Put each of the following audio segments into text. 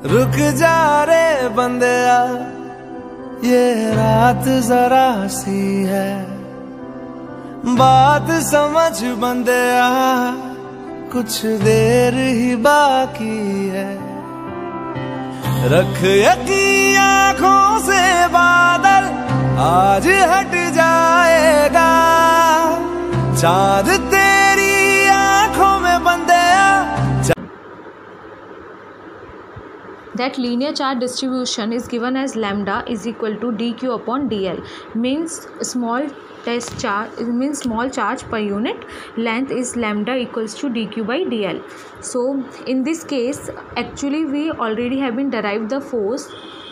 रुक जा रे बंदिया, ये रात जरा सी है, बात समझ बंदिया, कुछ देर ही बाकी है। रख यकीन आँखों से बादल, आज हट जाएगा चांद तेरी आँखों में बंदिया। That linear charge distribution is given as lambda is equal to dq upon dl, means small charge per unit length is lambda equals to dq by dl. So in this case actually we already have been derived the force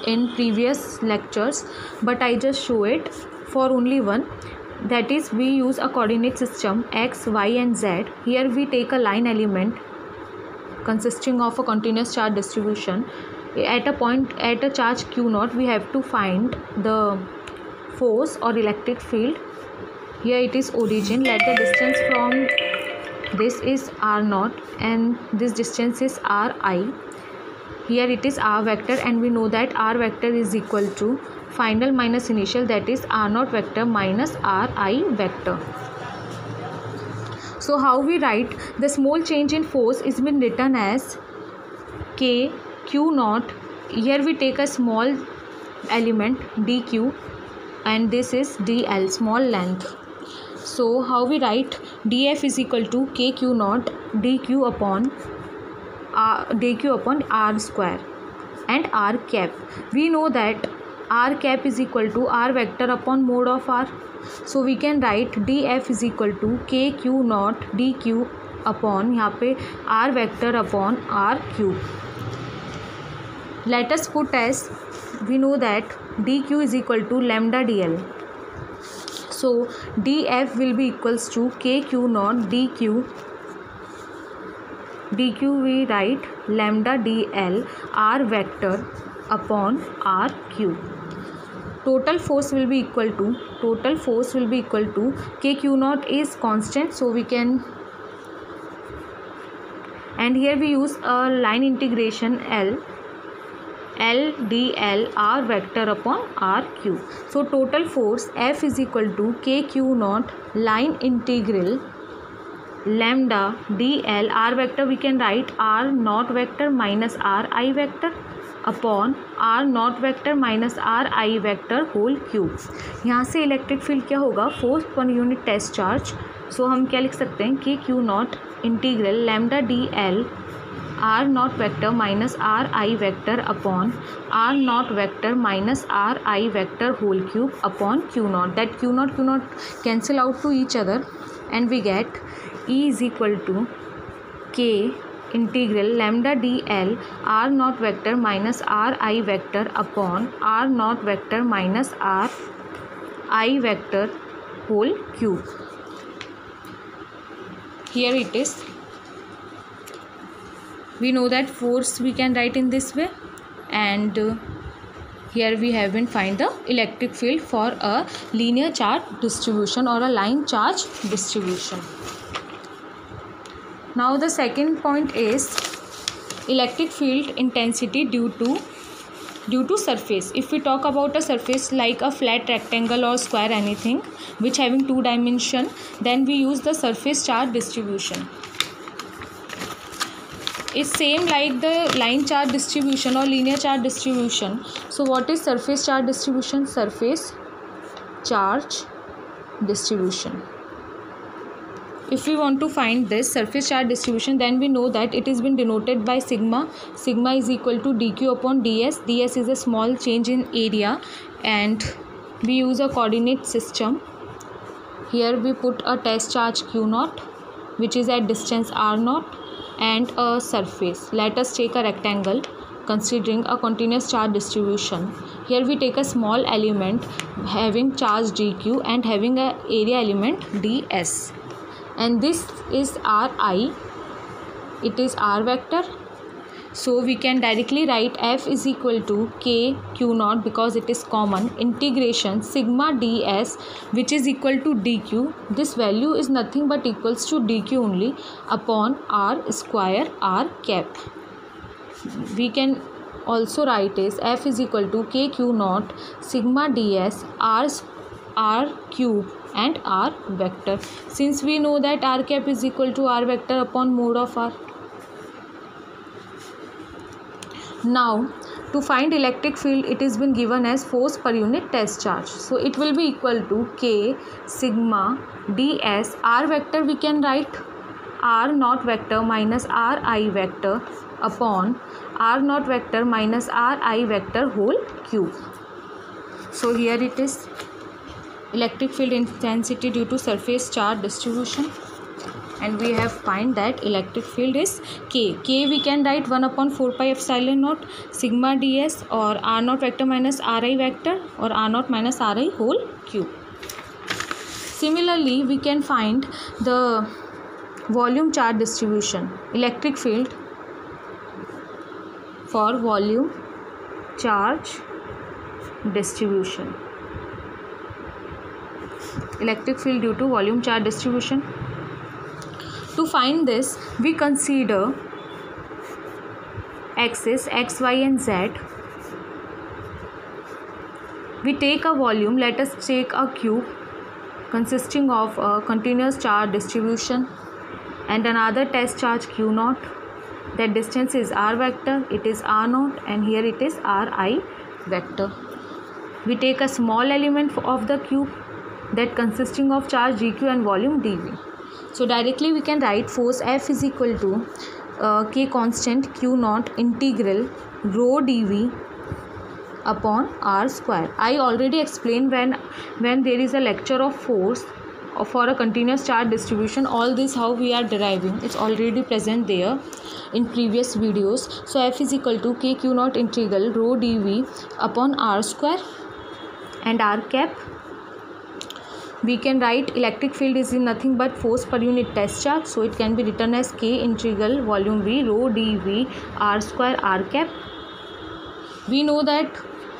in previous lectures, but I just show it for only one. That is, we use a coordinate system x, y and z. Here we take a line element consisting of a continuous charge distribution. At a point at a charge q naught, we have to find the force or electric field. Here it is origin. Let the distance from this is r naught and this distance is ri. Here it is r vector, and we know that r vector is equal to final minus initial, that is r naught vector minus ri vector. So how we write the small change in force is been written as k q naught. Here we take a small element dq and this is dl, small length. So how we write df is equal to kq naught dq upon r square and r cap. We know that r cap is equal to r vector upon mode of r. So we can write df is equal to kq naught dq upon यहाँ पे r vector upon r cube. Let us put as, we know that dq is equal to lambda dl. So df will be equals to kq naught dq we write lambda dl r vector upon r cube. Total force will be equal to kq naught is constant, so we can, and here we use a line integration L dl r vector upon r cube. So total force F is equal to kq naught line integral lambda dl r vector, we can write r naught vector minus ri vector upon r naught vector minus ri vector whole cube. यहाँ से electric field क्या होगा, force per unit test charge. सो हम क्या लिख सकते हैं कि q not integral lambda dl r naught vector minus ri vector upon r naught vector minus ri vector whole cube upon q naught. That q naught cancel out to each other and we get E is equal to k integral lambda dl r naught vector minus ri vector upon r naught vector minus ri vector whole cube. Here it is. We know that force we can write in this way, and here we have been find the electric field for a linear charge distribution or a line charge distribution. Now the second point is electric field intensity due to surface. If we talk about a surface like a flat rectangle or square, anything which having two dimension, then we use the surface charge distribution. It's same like the line charge distribution or linear charge distribution. So what is surface charge distribution? Surface charge distribution. If we want to find this surface charge distribution, then we know that it has been denoted by sigma. Sigma is equal to dq upon ds. ds is a small change in area, and we use a coordinate system. Here we put a test charge q naught, which is at distance r naught, and a surface. Let us take a rectangle considering a continuous charge distribution. Here we take a small element having charge dq and having a area element ds, and this is ri, it is r vector. So we can directly write F is equal to k q naught, because it is common, integration sigma ds, which is equal to dq. This value is nothing but equals to dq only, upon r square r cap. We can also write is F is equal to KQ naught sigma ds r cube and r vector. Since we know that r cap is equal to r vector upon mode of r. Now to find electric field, it has been given as force per unit test charge. So it will be equal to K sigma ds r vector, we can write r naught vector minus r I vector upon r naught vector minus r I vector whole cube. So here it is electric field intensity due to surface charge distribution, and we have find that electric field is K. K we can write 1 upon 4 pi epsilon naught sigma ds or r naught vector minus ri vector or r naught minus ri whole cube. Similarly, we can find the volume charge distribution, electric field for volume charge distribution. Electric field due to volume charge distribution. To find this, we consider axis x, y and z. We take a volume, let us take a cube consisting of a continuous charge distribution and another test charge q naught. That distance is r vector, it is r naught, and here it is ri vector. We take a small element of the cube that consisting of charge dq and volume dv. So directly we can write force F is equal to K constant q naught integral rho dv upon r square. I already explained when there is a lecture of force for a continuous charge distribution, all this how we are deriving, it's already present there in previous videos. So F is equal to K q naught integral rho dv upon r square and r cap. We can write electric field is nothing but force per unit test charge, so it can be written as K integral volume V rho dv r square r cap. We know that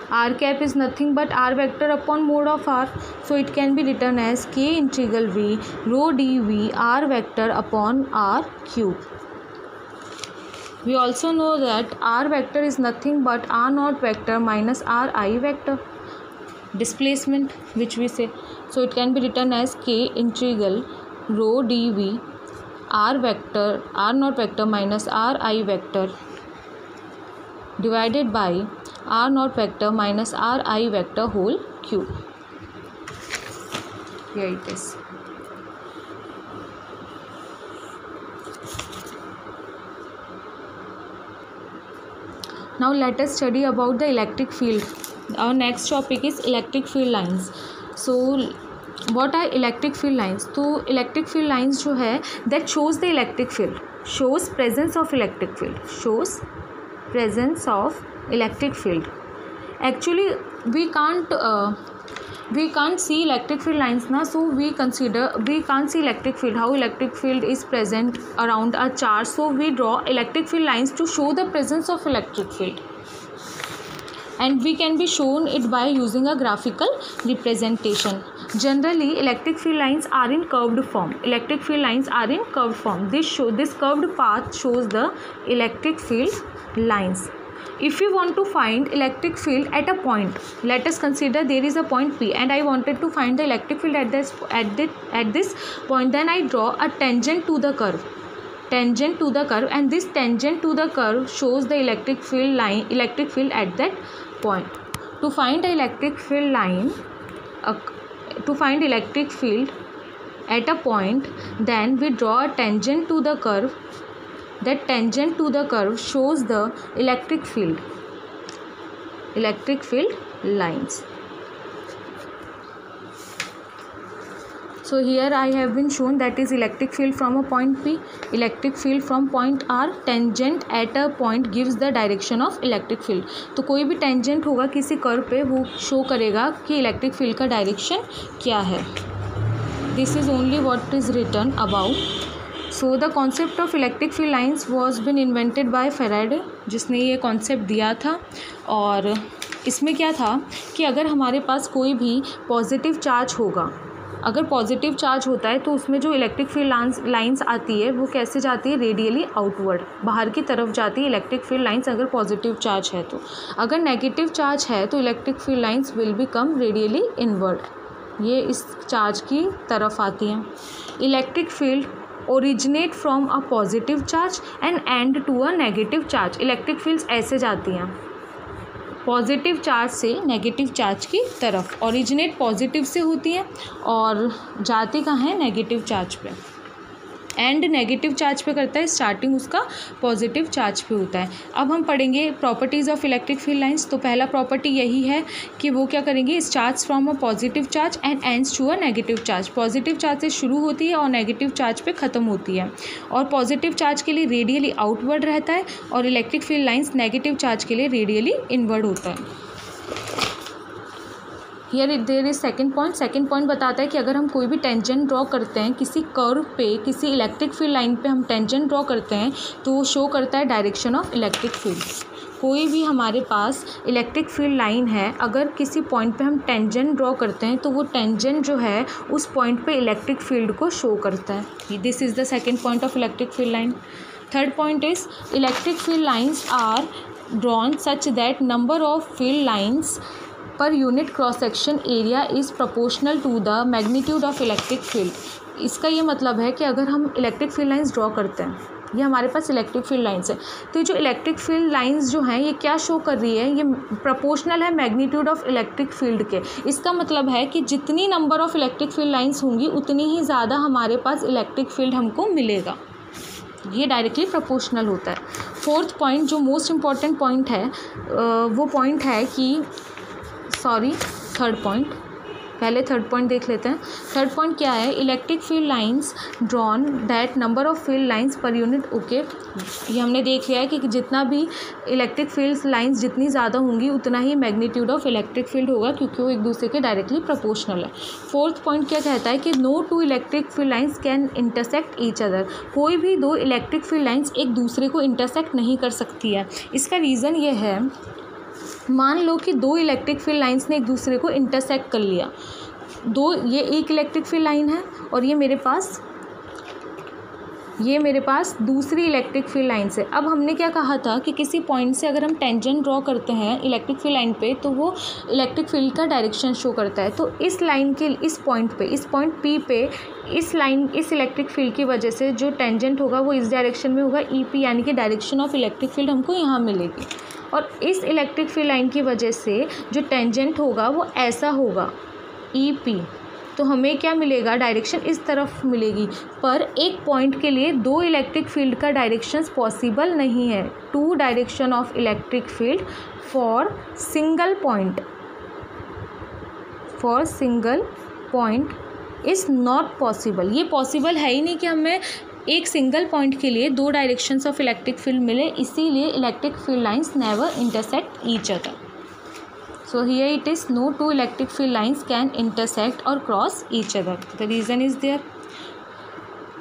r cap is nothing but r vector upon mode of r, so it can be written as K integral V rho dv r vector upon r cube. We also know that r vector is nothing but r naught vector minus r I vector, displacement which we say, so it can be written as K integral rho dv r vector r naught vector minus r I vector divided by r naught vector minus r I vector whole cube. Here it is. Now let us study about the electric field. Our next topic is electric field lines. So what are electric field lines? तो electric field lines जो है that shows the electric field, shows presence of electric field, shows presence of electric field. Actually we can't see electric field lines na, so we can't see electric field, how electric field is present around a charge, so we draw electric field lines to show the presence of electric field, and we can be shown it by using a graphical representation. Generally electric field lines are in curved form. Electric field lines are in curved form. This curved path shows the electric field lines. If we want to find electric field at a point, let us consider there is a point P and I wanted to find the electric field at this point, then I draw a tangent to the curve, and this tangent to the curve shows the electric field at that point. To find the electric field line, to find electric field at a point, then we draw a tangent to the curve. That tangent to the curve shows the electric field lines. So here I have been shown that is electric field from a point P, electric field from point R, tangent at a point gives the direction of electric field. तो कोई भी tangent होगा किसी curve पे वो show करेगा कि electric field का direction क्या है. This is only what is written above. So the concept of electric field lines was been invented by Faraday, जिसने ये concept दिया था. और इसमें क्या था कि अगर हमारे पास कोई भी पॉजिटिव चार्ज होगा, अगर पॉजिटिव चार्ज होता है तो उसमें जो इलेक्ट्रिक फील्ड लाइंस आती है वो कैसे जाती है, रेडियली आउटवर्ड, बाहर की तरफ जाती है इलेक्ट्रिक फील्ड लाइंस अगर पॉजिटिव चार्ज है तो। अगर नेगेटिव चार्ज है तो electric field lines will become radially inward, ये इस चार्ज की तरफ आती हैं। Electric field originate from a positive charge and end to a negative charge. Electric fields ऐसे जाती हैं पॉजिटिव चार्ज से नेगेटिव चार्ज की तरफ, ओरिजिनेट पॉजिटिव से होती हैं और जाती कहाँ है, नेगेटिव चार्ज पे। एंड नेगेटिव चार्ज पे करता है, स्टार्टिंग उसका पॉजिटिव चार्ज पे होता है। अब हम पढ़ेंगे properties of electric field lines. तो पहला प्रॉपर्टी यही है कि वो क्या करेंगे, starts from a positive charge and ends to a negative charge. Positive charge से शुरू होती है और नेगेटिव चार्ज पे ख़त्म होती है, और पॉजिटिव चार्ज के लिए रेडियली आउटवर्ड रहता है और electric field lines negative charge के लिए रेडियली इनवर्ड होता है। Here there is second point बताता है कि अगर हम कोई भी टेंजेंट ड्रॉ करते हैं किसी कर्व पे, किसी इलेक्ट्रिक फील्ड लाइन पे हम टेंजेंट ड्रॉ करते हैं तो वो शो करता है डायरेक्शन ऑफ इलेक्ट्रिक फील्ड। कोई भी हमारे पास इलेक्ट्रिक फील्ड लाइन है, अगर किसी पॉइंट पे हम टेंजेंट ड्रॉ करते हैं तो वो टेंजेंट जो है उस पॉइंट पे इलेक्ट्रिक फील्ड को शो करता है। This is the second point of electric field line. Third point is electric field lines are drawn such that number of field lines per unit cross section area is proportional to the magnitude of electric field. इसका ये मतलब है कि अगर हम electric field lines draw करते हैं, ये हमारे पास इलेक्ट्रिक फील्ड लाइंस है, तो ये जो इलेक्ट्रिक फील्ड लाइंस जो हैं ये क्या शो कर रही है, ये प्रोपोर्शनल है मैग्नीट्यूड ऑफ इलेक्ट्रिक फील्ड के। इसका मतलब है कि जितनी number of electric field lines होंगी उतनी ही ज़्यादा हमारे पास इलेक्ट्रिक फील्ड हमको मिलेगा, ये डायरेक्टली प्रोपोर्शनल होता है। फोर्थ पॉइंट जो मोस्ट इम्पॉर्टेंट पॉइंट है वो पॉइंट है कि थर्ड पॉइंट, पहले थर्ड पॉइंट देख लेते हैं। थर्ड पॉइंट क्या है, electric field lines drawn that number of field lines per unit. Okay, ये हमने देख लिया है कि जितना भी इलेक्ट्रिक फील्ड लाइंस जितनी ज़्यादा होंगी उतना ही मैग्नीट्यूड ऑफ इलेक्ट्रिक फील्ड होगा, क्योंकि वो एक दूसरे के डायरेक्टली प्रोपोर्शनल है। फोर्थ पॉइंट क्या कहता है कि no two electric field lines can intersect each other. कोई भी दो इलेक्ट्रिक फील्ड लाइंस एक दूसरे को इंटरसेक्ट नहीं कर सकती है। इसका रीज़न ये है, मान लो कि दो इलेक्ट्रिक फील्ड लाइंस ने एक दूसरे को इंटरसेक्ट कर लिया, ये एक इलेक्ट्रिक फील्ड लाइन है और ये मेरे पास दूसरी इलेक्ट्रिक फील्ड लाइन से। अब हमने क्या कहा था कि किसी पॉइंट से अगर हम टेंजेंट ड्रॉ करते हैं इलेक्ट्रिक फील्ड लाइन पे तो वो इलेक्ट्रिक फील्ड का डायरेक्शन शो करता है। तो इस लाइन के इस पॉइंट P पे इस इलेक्ट्रिक फील्ड की वजह से जो टेंजेंट होगा वो इस डायरेक्शन में होगा, EP यानी कि डायरेक्शन ऑफ इलेक्ट्रिक फील्ड हमको यहाँ मिलेगी। और इस इलेक्ट्रिक फील्ड लाइन की वजह से जो टेंजेंट होगा वो ऐसा होगा, EP, तो हमें क्या मिलेगा, डायरेक्शन इस तरफ मिलेगी। पर एक पॉइंट के लिए दो इलेक्ट्रिक फील्ड का डायरेक्शंस पॉसिबल नहीं है। Two direction of electric field for single point is not possible. ये पॉसिबल है ही नहीं कि हमें एक सिंगल पॉइंट के लिए दो डायरेक्शंस ऑफ इलेक्ट्रिक फील्ड मिले, इसीलिए electric field lines never intersect each other. So here it is, no two electric field lines can intersect or cross each other. The reason is there.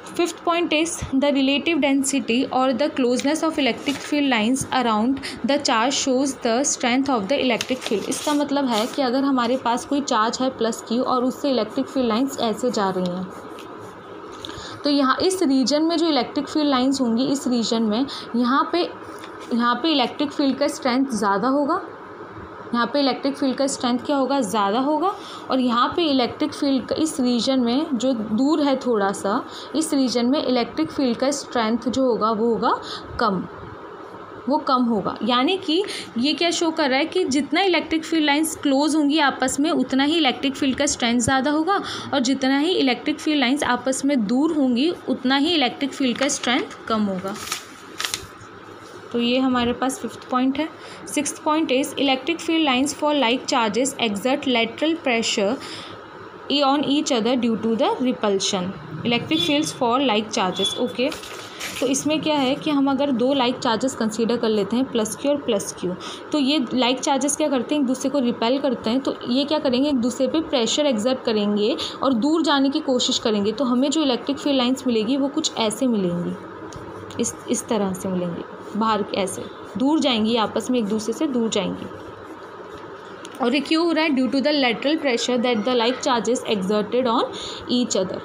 Fifth point is the relative density or the closeness of electric field lines around the charge shows the strength of the electric field. इसका मतलब है कि अगर हमारे पास कोई charge है +Q और उससे इलेक्ट्रिक फील्ड लाइंस ऐसे जा रही हैं, तो यहाँ इस रीजन में जो इलेक्ट्रिक फील्ड लाइंस होंगी, इस रीजन में यहाँ पे इलेक्ट्रिक फील्ड का स्ट्रेंथ ज़्यादा होगा, यहाँ पे इलेक्ट्रिक फील्ड का स्ट्रेंथ क्या होगा, ज़्यादा होगा। और यहाँ पे इलेक्ट्रिक फील्ड का इस रीजन में जो दूर है थोड़ा सा, इस रीजन में इलेक्ट्रिक फील्ड का स्ट्रेंथ जो होगा वो होगा कम होगा। यानी कि ये क्या शो कर रहा है कि जितना इलेक्ट्रिक फील्ड लाइंस क्लोज होंगी आपस में उतना ही इलेक्ट्रिक फील्ड का स्ट्रेंथ ज़्यादा होगा, और जितना ही इलेक्ट्रिक फील्ड लाइंस आपस में दूर होंगी उतना ही इलेक्ट्रिक फील्ड का स्ट्रेंथ कम होगा। तो ये हमारे पास फिफ्थ पॉइंट है। Sixth point is electric field lines for like charges exert lateral pressure on each other due to the repulsion. Electric fields for like charges, okay. तो इसमें क्या है कि हम अगर दो लाइक चार्जेस कंसीडर कर लेते हैं +Q और +Q, तो ये लाइक चार्जेस क्या करते हैं, एक दूसरे को रिपेल करते हैं। तो ये क्या करेंगे, एक दूसरे पे प्रेशर एक्सर्ट करेंगे और दूर जाने की कोशिश करेंगे। तो हमें जो इलेक्ट्रिक फील्ड लाइंस मिलेगी वो कुछ ऐसे मिलेंगी, इस तरह से मिलेंगी, बाहर ऐसे दूर जाएंगी, आपस में एक दूसरे से दूर जाएंगी। और ये क्यों हो रहा है? Due to the lateral pressure that the like charges exerted on each other.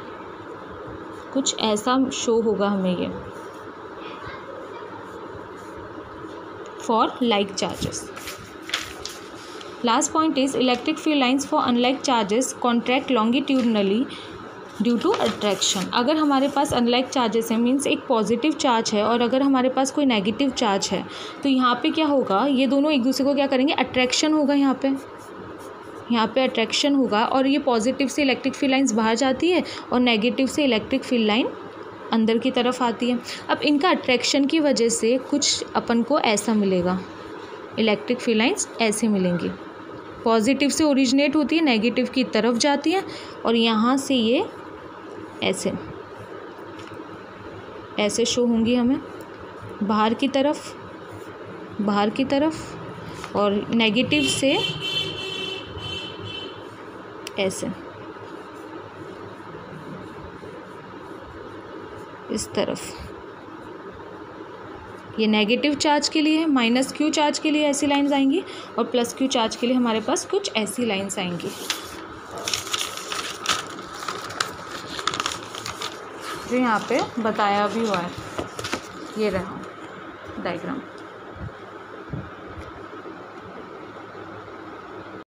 कुछ ऐसा शो होगा हमें ये for like charges. Last point is electric field lines for unlike charges contract longitudinally due to attraction. अगर हमारे पास unlike charges है means एक पॉजिटिव चार्ज है और अगर हमारे पास कोई नेगेटिव चार्ज है तो यहाँ पे क्या होगा, ये दोनों एक दूसरे को क्या करेंगे, अट्रैक्शन होगा। यहाँ पे अट्रैक्शन होगा और ये पॉजिटिव से इलेक्ट्रिक फील्ड लाइंस बाहर जाती है और नेगेटिव से इलेक्ट्रिक फील्ड लाइन अंदर की तरफ आती है। अब इनका अट्रैक्शन की वजह से कुछ अपन को ऐसा मिलेगा, इलेक्ट्रिक फील्ड लाइंस ऐसे मिलेंगी, पॉजिटिव से ओरिजिनेट होती है, नेगेटिव की तरफ जाती है और यहाँ से ये ऐसे शो होंगी हमें बाहर की तरफ और नेगेटिव से ऐसे इस तरफ। ये नेगेटिव चार्ज के लिए है, माइनस क्यू चार्ज के लिए ऐसी लाइंस आएंगी और प्लस क्यू चार्ज के लिए हमारे पास कुछ ऐसी लाइंस आएंगी। जो यहाँ पे बताया भी हुआ है, ये रहा डायग्राम।